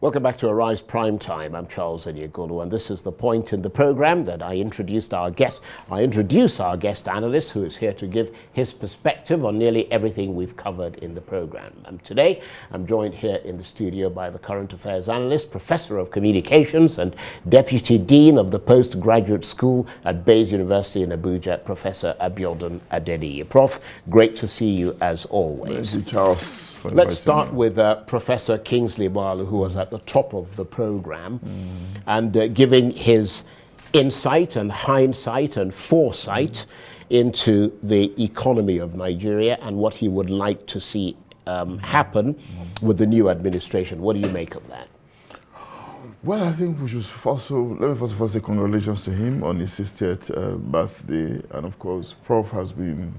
Welcome back to Arise Prime Time. I'm Charles Adeniyi, and this is the point in the program that I introduce our guest analyst, who is here to give his perspective on nearly everything we've covered in the program. And today, I'm joined here in the studio by the current affairs analyst, Professor of Communications and Deputy Dean of the Postgraduate School at Bayes University in Abuja, Professor Abiodun Adeniyi. Prof, great to see you as always. Thank you, Charles. Let's start with Professor Kingsley Barlow, who was at the top of the program, and giving his insight and hindsight and foresight into the economy of Nigeria and what he would like to see happen with the new administration. What do you make of that? Well, I think we should let me first of all say congratulations to him on his 60th birthday. And of course, Prof has been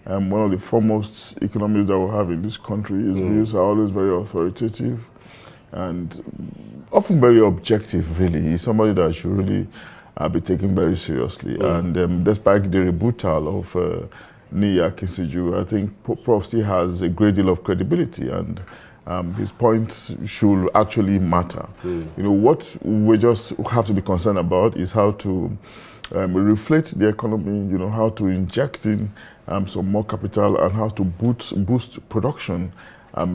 one of the foremost economists that we have in this country. His views are always very authoritative and often very objective, really. He's somebody that should really be taken very seriously. And despite the rebuttal of Niyi Akinsiju, I think Prof still has a great deal of credibility, and his points should actually matter. You know, what we just have to be concerned about is how to reflate the economy, you know, how to inject in some more capital and how to boost production,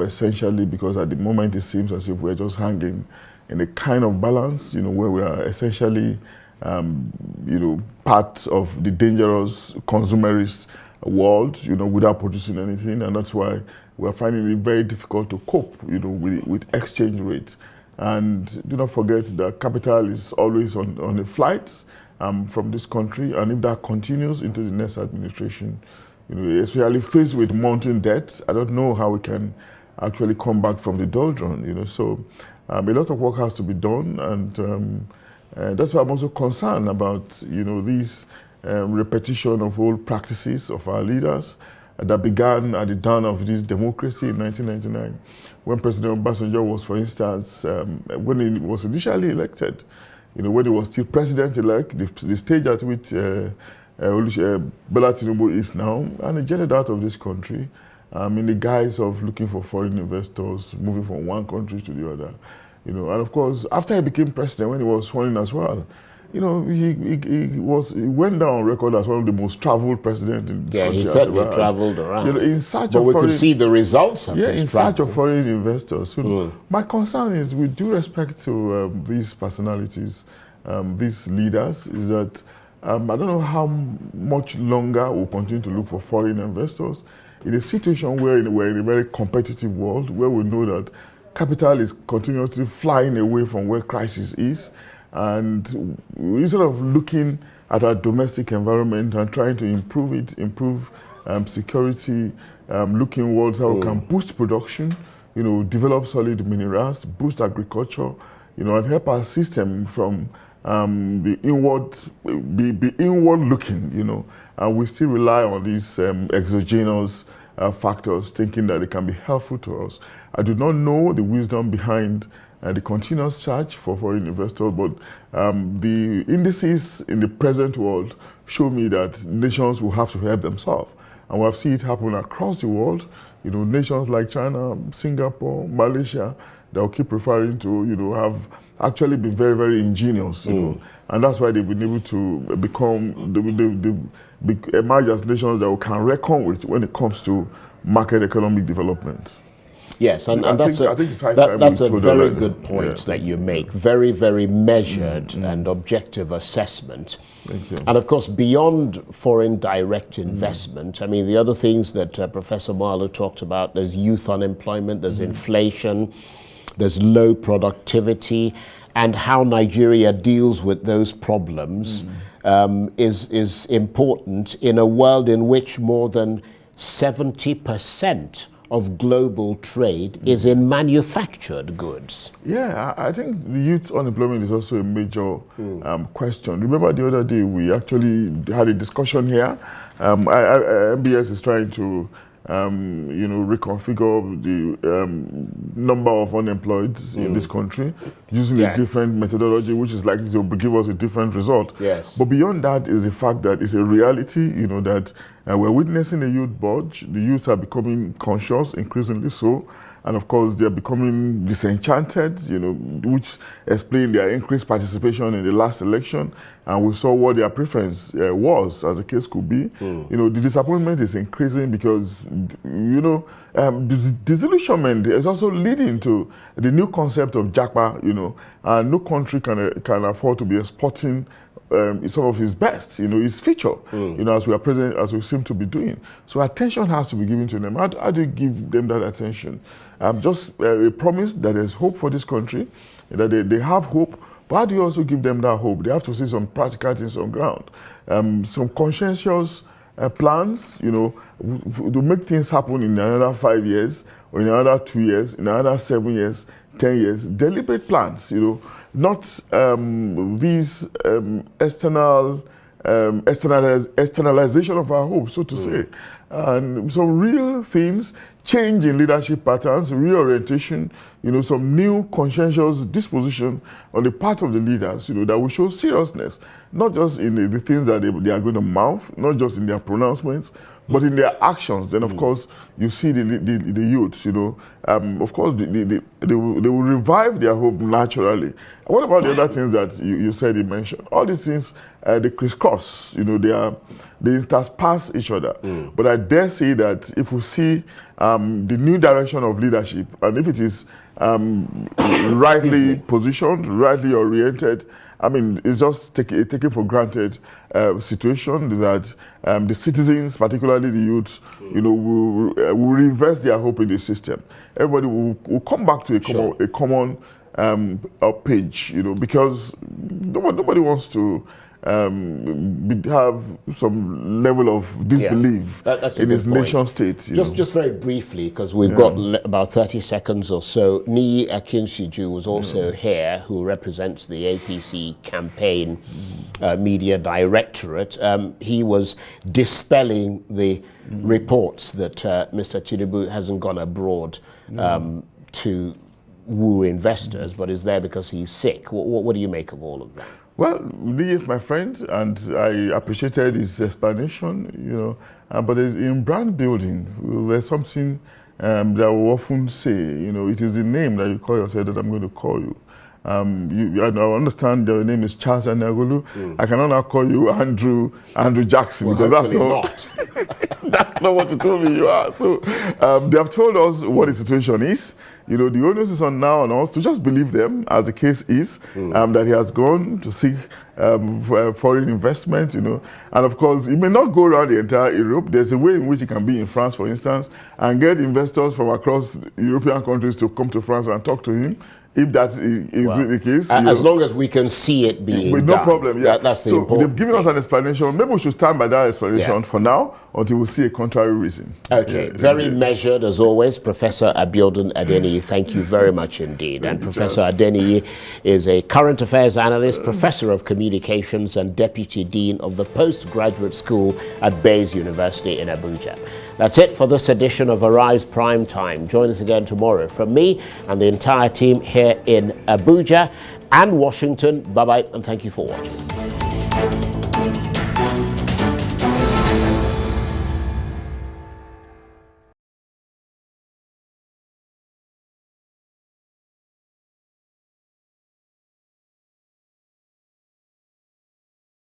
essentially, because at the moment it seems as if we're just hanging in a kind of balance, you know, where we are essentially, you know, part of the dangerous consumerist world, you know, without producing anything, and that's why we're finding it very difficult to cope, you know, with exchange rates. And do not forget that capital is always on a flight from this country, and if that continues into the next administration, you know, especially faced with mounting debts, I don't know how we can actually come back from the doldrum, you know. So a lot of work has to be done, and that's why I'm also concerned about, you know, this repetition of old practices of our leaders that began at the dawn of this democracy in 1999, when President Obasanjo was, for instance, when he was initially elected, you know, when he was still president-elect, the stage at which Bola Tinubu is now, and he jetted out of this country in the guise of looking for foreign investors, moving from one country to the other. You know, and of course, after he became president, when he was sworn in as well, you know, he went down on record as one of the most traveled presidents in this country. Yeah, he certainly traveled around. You know, in search but of we foreign, could see the results of in his search travel. of foreign investors. So my concern is, with due respect to these personalities, these leaders, is that I don't know how much longer we'll continue to look for foreign investors in a situation where we're in a very competitive world, where we know that capital is continuously flying away from where crisis is. And instead of looking at our domestic environment and trying to improve it, improve security, looking towards how we can boost production, you know, develop solid minerals, boost agriculture, you know, and help our system from the inward, be inward looking, you know, and we still rely on these exogenous factors, thinking that they can be helpful to us. I do not know the wisdom behind the continuous search for foreign investors, but the indices in the present world show me that nations will have to help themselves. And we have seen it happen across the world. You know, nations like China, Singapore, Malaysia, they'll keep referring to, you know, have actually been very, very ingenious, you know, and that's why they've been able to become, emerge as nations that we can reckon with when it comes to market economic development. Yes, and that's a very good point that you make. Very, very measured and objective assessment. Thank you. And of course, beyond foreign direct investment, I mean, the other things that Professor Marlow talked about, there's youth unemployment, there's inflation, there's low productivity, and how Nigeria deals with those problems is important in a world in which more than 70% of global trade is in manufactured goods. Yeah, I think the youth unemployment is also a major question. Remember the other day we actually had a discussion here. MBS is trying to you know, reconfigure the number of unemployed in this country using a different methodology, which is likely to give us a different result. Yes. But beyond that is the fact that it's a reality, you know, that We're witnessing a youth budge. The youths are becoming conscious, increasingly so. And of course, they're becoming disenchanted, which explain their increased participation in the last election. And we saw what their preference was, as the case could be. The disappointment is increasing because, the disillusionment is also leading to the new concept of Japa, and no country can afford to be exporting some of his best, his future, as we seem to be doing. So attention has to be given to them. How do you give them that attention? Just a promise that there's hope for this country, that they have hope, but how do you also give them that hope? They have to see some practical things on ground, some conscientious plans, to make things happen in another 5 years, or in another 2 years, in another 7 years, 10 years, deliberate plans, not these externalization of our hope, so to say. And some real things, change in leadership patterns, reorientation, some new conscientious disposition on the part of the leaders, that will show seriousness, not just in the things that they are going to mouth, not just in their pronouncements, but in their actions. Then, of course, you see the youths, of course, they will revive their hope naturally. And what about the other things that you said you mentioned? All these things, they crisscross, they intersperse each other. But I dare say that if we see the new direction of leadership, and if it is rightly positioned, rightly oriented, it's just taken for granted situation that the citizens, particularly the youth, will reinvest their hope in the system. Everybody will come back to a common page, because nobody wants to have some level of disbelief in his nation state. Just very briefly, because we've got about 30 seconds or so. Niyi Akinshiju was also here, who represents the APC campaign media directorate. He was dispelling the reports that Mr. Tinubu hasn't gone abroad to woo investors, but is there because he's sick. What do you make of all of that? Well, Lee is my friend, and I appreciated his explanation, but in brand building, there's something that we often say, it is the name that you call yourself that I'm going to call you. I understand your name is Charles Anagolu. I cannot now call you Andrew Jackson, because that's not that's not what you told me you are. So they have told us what the situation is. The onus is on us to just believe them, as the case is, that he has gone to seek foreign investment, and of course, he may not go around the entire Europe. There's a way in which he can be in France, for instance, and get investors from across European countries to come to France and talk to him. If that is the case. As long as we can see it being with done. No problem, yeah. That's the so important they've given us an explanation. Maybe we should stand by that explanation for now until we see a contrary reason. Okay, very measured as always. Professor Abiodun Adeniyi, thank you very much indeed. And Professor Adeniyi is a current affairs analyst, professor of communications and deputy dean of the postgraduate school at Bayes University in Abuja. That's it for this edition of Arise Prime Time. Join us again tomorrow from me and the entire team here in Abuja and Washington. Bye-bye, and thank you for watching.